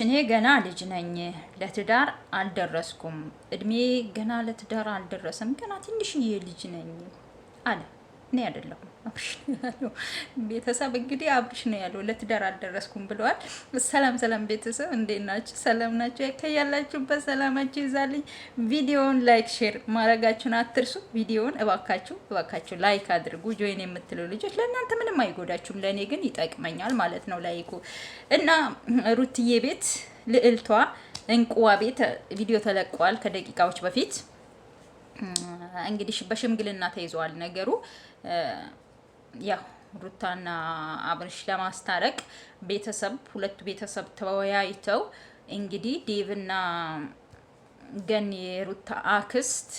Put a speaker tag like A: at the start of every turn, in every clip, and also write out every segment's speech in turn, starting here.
A: እኔ ገና ልጅ ነኝ፣ ለትዳር አልደረስኩም። እድሜ ገና ለትዳር አልደረሰም፣ ገና ትንሽዬ ልጅ ነኝ አለ። እኔ አይደለሁም አብርሽ ነው ያለው። ቤተሰብ እንግዲህ አብርሽ ነው ያለው፣ ለትዳር አልደረስኩም ብለዋል። ሰላም ሰላም ቤተሰብ እንዴት ናችሁ? ሰላም ናችሁ? ከያላችሁበት ሰላማችሁ ይዛልኝ። ቪዲዮውን ላይክ ሼር ማድረጋችሁን አትርሱ። ቪዲዮውን እባካችሁ ላይክ አድርጉ። ጆይን የምትሉ ልጆች ለእናንተ ምንም አይጎዳችሁም፣ ለእኔ ግን ይጠቅመኛል ማለት ነው ላይኩ። እና ሩትዬ ቤት ልዕልቷ እንቁዋ ቤት ቪዲዮ ተለቋል ከደቂቃዎች በፊት። እንግዲህ በሽምግልና ተይዘዋል ነገሩ። ያው ሩታና አብርሽ ለማስታረቅ ሁለቱ ቤተሰብ ተወያይተው እንግዲህ ዴቭና ገኒ የሩታ አክስት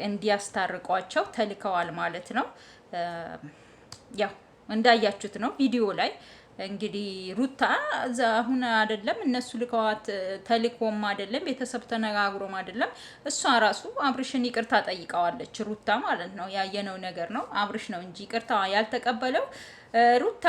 A: እንዲያስታርቋቸው ተልከዋል ማለት ነው። ያው እንዳያችሁት ነው ቪዲዮ ላይ እንግዲህ ሩታ እዛ አሁን አይደለም እነሱ ልከዋት ተልኮም አይደለም ቤተሰብ ተነጋግሮም አይደለም እሷ ራሱ አብርሽን ይቅርታ ጠይቀዋለች። ሩታ ማለት ነው ያየነው ነገር ነው። አብርሽ ነው እንጂ ይቅርታ ያልተቀበለው ሩታ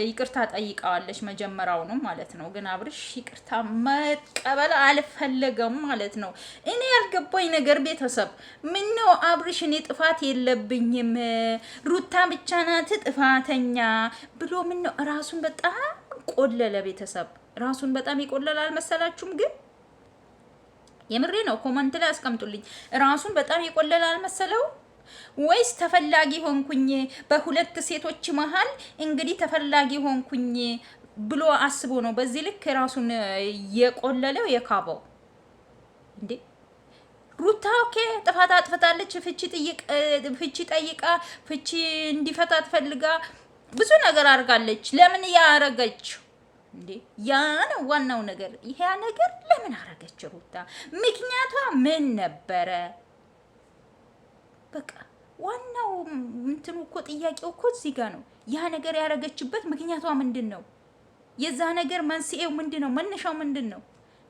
A: ይቅርታ ጠይቀዋለች መጀመሪያው ነው ማለት ነው። ግን አብርሽ ይቅርታ መቀበል አልፈለገም ማለት ነው። እኔ ያልገባኝ ነገር ቤተሰብ ምን ነው አብርሽ እኔ ጥፋት የለብኝም ሩታ ብቻ ናት ጥፋተኛ ብሎ ምን ነው ራሱን በጣም ቆለለ። ቤተሰብ ራሱን በጣም ይቆለል አልመሰላችሁም? ግን የምሬ ነው። ኮመንት ላይ አስቀምጡልኝ። ራሱን በጣም ይቆለል አልመሰለው ወይስ ተፈላጊ ሆንኩኝ በሁለት ሴቶች መሃል እንግዲህ ተፈላጊ ሆንኩኝ ብሎ አስቦ ነው በዚህ ልክ ራሱን የቆለለው የካበው እንዴ? ሩታ ኦኬ ጥፋት አጥፍታለች። ፍቺ ጠይቃ ፍቺ እንዲፈታ ትፈልጋ ብዙ ነገር አድርጋለች። ለምን ያረገች እንዴ? ያ ነው ዋናው ነገር። ይሄ ነገር ለምን አረገች ሩታ? ምክንያቷ ምን ነበረ? በቃ ዋናው እንትኑ እኮ ጥያቄው እኮ እዚህ ጋር ነው። ያ ነገር ያረገችበት ምክንያቷ ምንድን ነው? የዛ ነገር መንስኤው ምንድን ነው? መነሻው ምንድን ነው?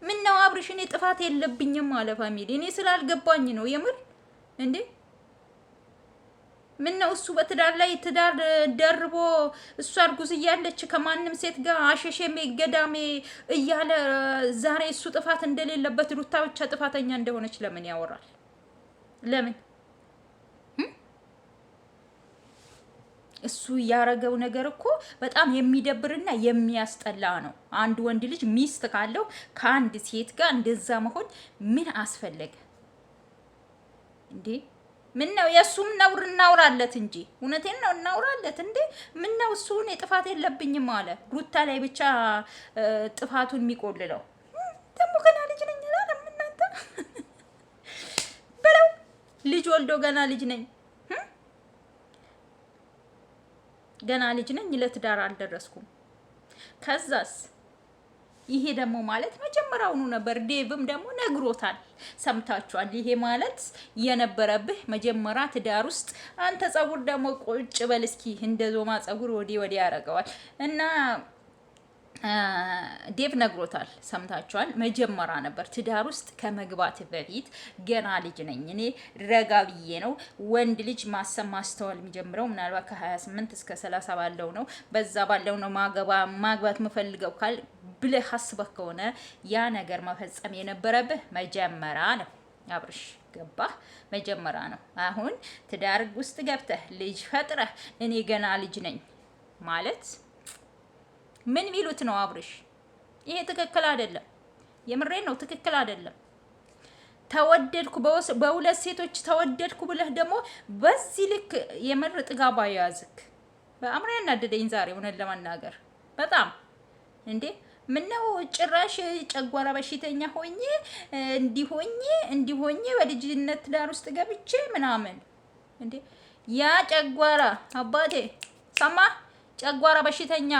A: ምን ነው አብርሽ እኔ ጥፋት የለብኝም አለ ፋሚሊ። እኔ ስላልገባኝ ነው የምር እንዴ። ምን ነው እሱ በትዳር ላይ ትዳር ደርቦ እሷ እርጉዝ እያለች ከማንም ሴት ጋር አሸሼሜ ገዳሜ እያለ ዛሬ እሱ ጥፋት እንደሌለበት ሩታ ብቻ ጥፋተኛ እንደሆነች ለምን ያወራል? ለምን እሱ ያረገው ነገር እኮ በጣም የሚደብርና የሚያስጠላ ነው። አንድ ወንድ ልጅ ሚስት ካለው ከአንድ ሴት ጋር እንደዛ መሆን ምን አስፈለገ እንዴ? ምን ነው የሱም ነውር እናውራለት እንጂ እውነቴን ነው እናውራለት እንዴ። ምን ነው እሱን የጥፋት የለብኝም አለ ሩታ ላይ ብቻ ጥፋቱን የሚቆልለው ደግሞ ገና ልጅ ነኝ አላለም። እናንተ በለው ልጅ ወልዶ ገና ልጅ ነኝ ገና ልጅ ነኝ ለትዳር አልደረስኩም። ከዛስ ይሄ ደግሞ ማለት መጀመሪያውኑ ነበር። ዴቭም ደግሞ ነግሮታል፣ ሰምታችኋል። ይሄ ማለት የነበረብህ መጀመሪያ ትዳር ውስጥ አንተ ጸጉር ደግሞ ቁጭ በል እስኪ እንደ ዞማ ጸጉር ወዲ ያረገዋል እና ዴቭ ነግሮታል፣ ሰምታችኋል። መጀመሪያ ነበር ትዳር ውስጥ ከመግባት በፊት ገና ልጅ ነኝ እኔ ረጋ ብዬ ነው ወንድ ልጅ ማሰብ ማስተዋል የሚጀምረው ምናልባት ከ28 እስከ 30 ባለው ነው። በዛ ባለው ነው ማግባት የምፈልገው ካል ብለህ አስበህ ከሆነ ያ ነገር መፈጸም የነበረብህ መጀመሪያ ነው። አብርሽ ገባህ? መጀመሪያ ነው። አሁን ትዳር ውስጥ ገብተህ ልጅ ፈጥረህ እኔ ገና ልጅ ነኝ ማለት ምን ሚሉት ነው? አብርሽ ይሄ ትክክል አይደለም። የምሬን ነው፣ ትክክል አይደለም። ተወደድኩ በሁለት ሴቶች ተወደድኩ ብለህ ደግሞ በዚህ ልክ የምር ጥጋባ ያዝክ በአምሬ ያናደደኝ ዛሬ እውነት ለመናገር በጣም እንዴ። ምነው ጭራሽ ጨጓራ በሽተኛ ሆኜ እንዲሆኜ በልጅነት ትዳር ውስጥ ገብቼ ምናምን እንዴ። ያ ጨጓራ አባቴ ሰማ ጨጓራ በሽተኛ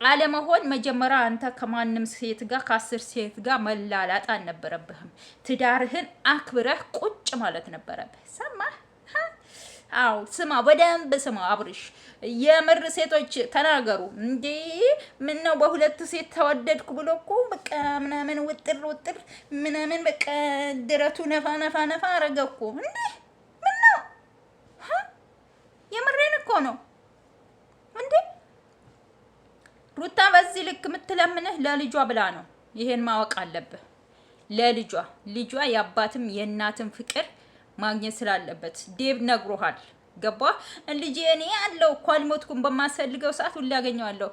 A: አለመሆን መጀመሪያ አንተ ከማንም ሴት ጋር ከ10 ሴት ጋር መላላጥ አልነበረብህም። ትዳርህን አክብረህ ቁጭ ማለት ነበረብህ። ሰማህ? አው ስማ፣ በደንብ ስማ አብርሽ። የምር ሴቶች ተናገሩ እንዴ። ምን ነው በሁለት ሴት ተወደድኩ ብሎ እኮ በቃ ምናምን ውጥር ምናምን በቃ ድረቱ ነፋ አረገ እኮ እንዴ። ምን ነው የምሬን እኮ ነው እንዴ። ሩታ በዚህ ልክ የምትለምንህ ለልጇ ብላ ነው። ይሄን ማወቅ አለብህ። ልጇ የአባትም የእናትም ፍቅር ማግኘት ስላለበት ዴብ ነግሮሃል። ገባ ልጄ እኔ ያለው እኮ አልሞትኩም፣ በማስፈልገው ሰዓት ሁሌ ያገኘዋለሁ።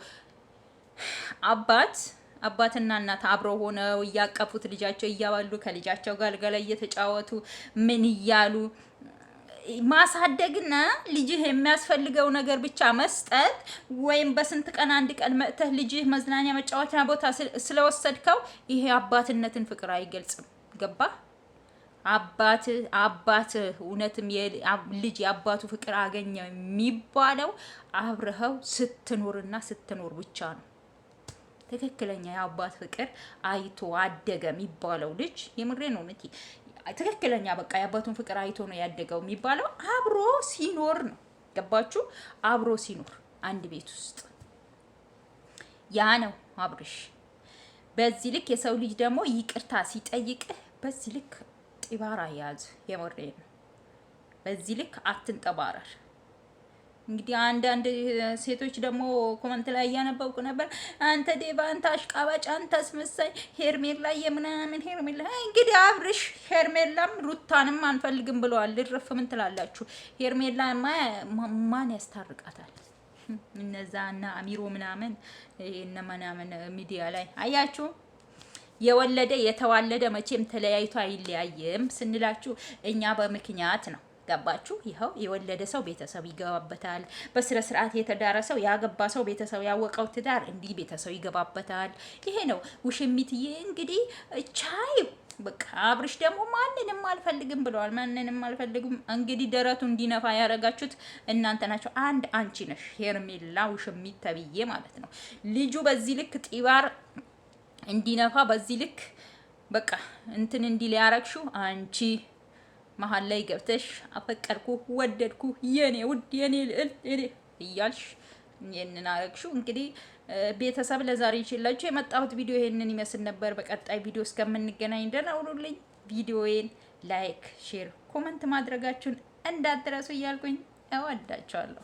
A: አባትና እናት አብረው ሆነው እያቀፉት ልጃቸው እያባሉ ከልጃቸው ጋር ገላ እየተጫወቱ ምን እያሉ ማሳደግና ልጅህ የሚያስፈልገው ነገር ብቻ መስጠት፣ ወይም በስንት ቀን አንድ ቀን መጥተህ ልጅህ መዝናኛ መጫወቻ ቦታ ስለወሰድከው ይሄ አባትነትን ፍቅር አይገልጽም። ገባ አባት እውነትም ልጅ የአባቱ ፍቅር አገኘ የሚባለው አብረኸው ስትኖር ብቻ ነው። ትክክለኛ የአባት ፍቅር አይቶ አደገ የሚባለው ልጅ የምሬ ነው። ትክክለኛ በቃ የአባቱን ፍቅር አይቶ ነው ያደገው የሚባለው አብሮ ሲኖር ነው። ገባችሁ? አብሮ ሲኖር አንድ ቤት ውስጥ ያ ነው አብርሽ። በዚህ ልክ የሰው ልጅ ደግሞ ይቅርታ ሲጠይቅህ በዚህ ልክ ጢባራ ያዝ። የምሬ ነው። በዚህ ልክ አትንጠባረር። እንግዲህ አንዳንድ ሴቶች ደግሞ ኮመንት ላይ እያነበብኩ ነበር። አንተ ዴባ፣ አንተ አሽቃባጭ፣ አንተ አስመሳይ፣ ሄርሜላ የምናምን ሄርሜላ። እንግዲህ አብርሽ ሄርሜላም ሩታንም አንፈልግም ብለዋል። ልረፍ ምን ትላላችሁ? ሄርሜላ ማን ያስታርቃታል? እነዛ እና አሚሮ ምናምን እነ ምናምን ሚዲያ ላይ አያችሁ። የወለደ የተዋለደ መቼም ተለያይቶ አይለያይም ስንላችሁ እኛ በምክንያት ነው። ገባችሁ? ይኸው የወለደ ሰው ቤተሰብ ይገባበታል። በስነ ስርዓት የተዳረ ሰው ያገባ ሰው ቤተሰብ ያወቀው ትዳር እንዲህ ቤተሰብ ይገባበታል። ይሄ ነው ውሽሚትዬ። እንግዲህ ቻይ በቃ አብርሽ ደግሞ ማንንም አልፈልግም ብለዋል። ማንንም አልፈልግም። እንግዲህ ደረቱ እንዲነፋ ያደረጋችሁት እናንተ ናቸው። አንድ አንቺ ነሽ ሄርሜላ ውሽሚት ተብዬ ማለት ነው። ልጁ በዚህ ልክ ጢባር እንዲነፋ በዚህ ልክ በቃ እንትን እንዲል ያረግሽው አንቺ መሀል ላይ ገብተሽ አፈቀርኩ ወደድኩ የኔ ውድ የኔ ልዕልት እያልሽ ይሄንን አረግሽው። እንግዲህ ቤተሰብ ለዛሬ ይችላችሁ የመጣሁት ቪዲዮ ይሄንን ይመስል ነበር። በቀጣይ ቪዲዮ እስከምንገናኝ ደህና ሁኑልኝ። ቪዲዮዬን ላይክ፣ ሼር፣ ኮመንት ማድረጋችሁን እንዳትረሱ እያልኩኝ እወዳችኋለሁ።